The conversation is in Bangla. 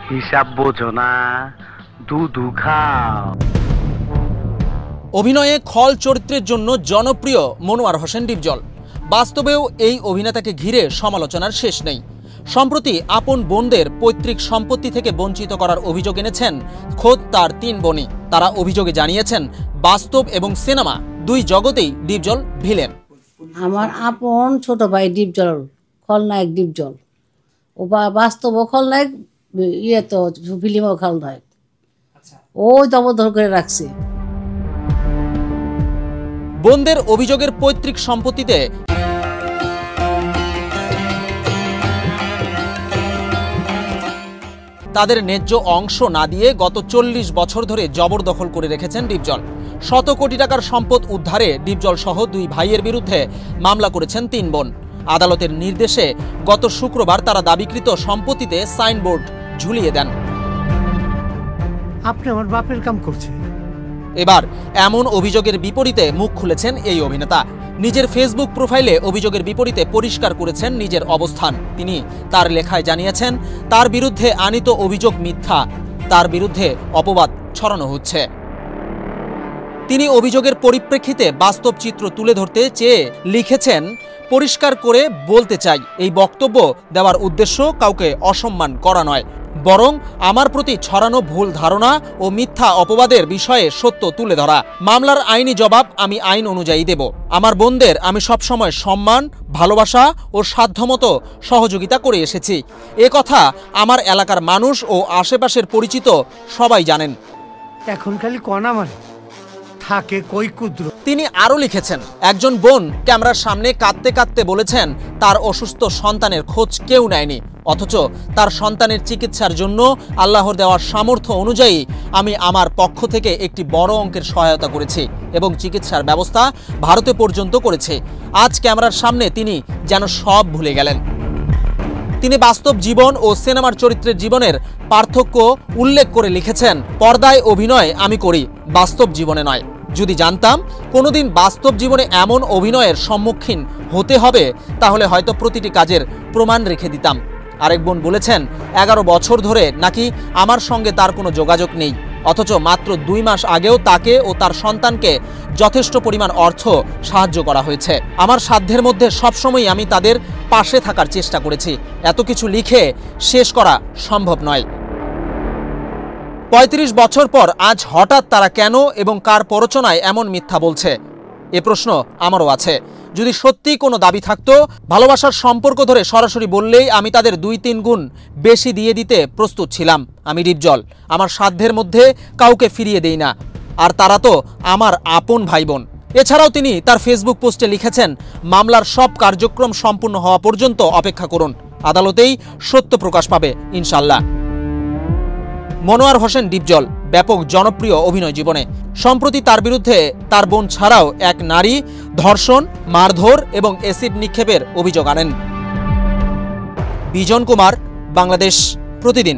হিসাব বোঝো না, দুধু খাও। অভিনয়ে খল চরিত্রের জন্য জনপ্রিয় মনোয়ার হোসেন ডিপজল। বাস্তবেও এই অভিনেতাকে ঘিরে সমালোচনার শেষ নেই। সম্প্রতি আপন বোনদের পৈতৃক সম্পত্তি থেকে বঞ্চিত করার অভিযোগ এনেছেন খোদ তার 3 বোনই। তারা অভিযোগে জানিয়েছেন বাস্তব এবং সিনেমা দুই জগতেই ডিপজল ভিলেন। আমার আপন ছোট ভাই ডিপজল, খলনায়ক ডিপজল। ও বাস্তব খলনায়ক, তো ফিল্মও খলনায়ক। ওই দবদর করে রাখছে। বোনদের অভিযোগের পৈতৃক সম্পত্তিতে তাদের ন্যায্য অংশ না দিয়ে গত 40 বছর ধরে জবরদখল করে রেখেছেন ডিপজল। শত কোটি টাকার সম্পদ উদ্ধারে ডিপজল সহ 2 ভাইয়ের বিরুদ্ধে মামলা করেছেন 3 বোন। আদালতের নির্দেশে গত শুক্রবার তারা দাবিকৃত সম্পত্তিতে সাইনবোর্ড ঝুলিয়ে দেন। আপনি আমার বাপের কাম করছেন। এবার এমন অভিযোগের বিপরীতে মুখ খুলেছেন এই অভিনেতা। নিজের ফেসবুক প্রোফাইলে অভিযোগের বিপরীতে পরিষ্কার করেছেন নিজের অবস্থান। তিনি তার লেখায় জানিয়েছেন তার বিরুদ্ধে আনীত অভিযোগ মিথ্যা, তার বিরুদ্ধে অপবাদ ছড়ানো হচ্ছে। তিনি অভিযোগের পরিপ্রেক্ষিতে বাস্তব চিত্র তুলে ধরতে চেয়ে লিখেছেন, পরিষ্কার করে বলতে চাই, এই বক্তব্য দেওয়ার উদ্দেশ্য কাউকে অসম্মান করা নয়, বরং আমার প্রতি ছড়ানো ভুল ধারণা ও মিথ্যা অপবাদের বিষয়ে সত্য তুলে ধরা। মামলার আইনি জবাব আমি আইন অনুযায়ী দেব। আমার বোনদের আমি সবসময় সম্মান, ভালোবাসা ও সাধ্যমতো সহযোগিতা করে এসেছি। এ কথা আমার এলাকার মানুষ ও আশেপাশের পরিচিত সবাই জানেন। এখন খালি কণা মারে থাকে কই কুদ্র। তিনি আরও লিখেছেন, একজন বোন ক্যামেরার সামনে কাঁদতে কাঁদতে বলেছেন তার অসুস্থ সন্তানের খোঁজ কেউ নেয়নি, অথচ তার সন্তানের চিকিৎসার জন্য আল্লাহর দেওয়ার সামর্থ্য অনুযায়ী আমি আমার পক্ষ থেকে একটি বড় অঙ্কের সহায়তা করেছি এবং চিকিৎসার ব্যবস্থা ভারতে পর্যন্ত করেছে। আজ ক্যামেরার সামনে তিনি যেন সব ভুলে গেলেন। তিনি বাস্তব জীবন ও সিনেমার চরিত্রের জীবনের পার্থক্য উল্লেখ করে লিখেছেন, পর্দায় অভিনয় আমি করি, বাস্তব জীবনে নয়। যদি জানতাম কোনোদিন বাস্তব জীবনে এমন অভিনয়ের সম্মুখীন হতে হবে তাহলে হয়তো প্রতিটি কাজের প্রমাণ রেখে দিতাম। আরেক বোন বলেছেন 11 বছর ধরে নাকি আমার সঙ্গে তার কোনো যোগাযোগ নেই, অথচ মাত্র 2 মাস আগেও তাকে ও তার সন্তানকে যথেষ্ট পরিমাণ অর্থ সাহায্য করা হয়েছে। আমার সাধ্যের মধ্যে সবসময় আমি তাদের পাশে থাকার চেষ্টা করেছি। এত কিছু লিখে শেষ করা সম্ভব নয়। 35 বছর পর আজ হঠাৎ তারা কেন এবং কার প্ররোচনায় এমন মিথ্যা বলছে, এ প্রশ্ন আমারও আছে। যদি সত্যি কোনো দাবি থাকতো, ভালোবাসার সম্পর্ক ধরে সরাসরি বললেই আমি তাদের 2-3 গুণ বেশি দিয়ে দিতে প্রস্তুত ছিলাম। আমি ডিপজল, আমার সাধ্যের মধ্যে কাউকে ফিরিয়ে দেই না, আর তারা তো আমার আপন ভাই বোন। এছাড়াও তিনি তার ফেসবুক পোস্টে লিখেছেন, মামলার সব কার্যক্রম সম্পূর্ণ হওয়া পর্যন্ত অপেক্ষা করুন, আদালতেই সত্য প্রকাশ পাবে ইনশাল্লাহ। মনোয়ার হোসেন ডিপজল ব্যাপক জনপ্রিয় অভিনয় জীবনে। সম্প্রতি তার বিরুদ্ধে তার বোন ছাড়াও এক নারী ধর্ষণ, মারধর এবং অ্যাসিড নিক্ষেপের অভিযোগ আনেন। বিজন কুমার, বাংলাদেশ প্রতিদিন।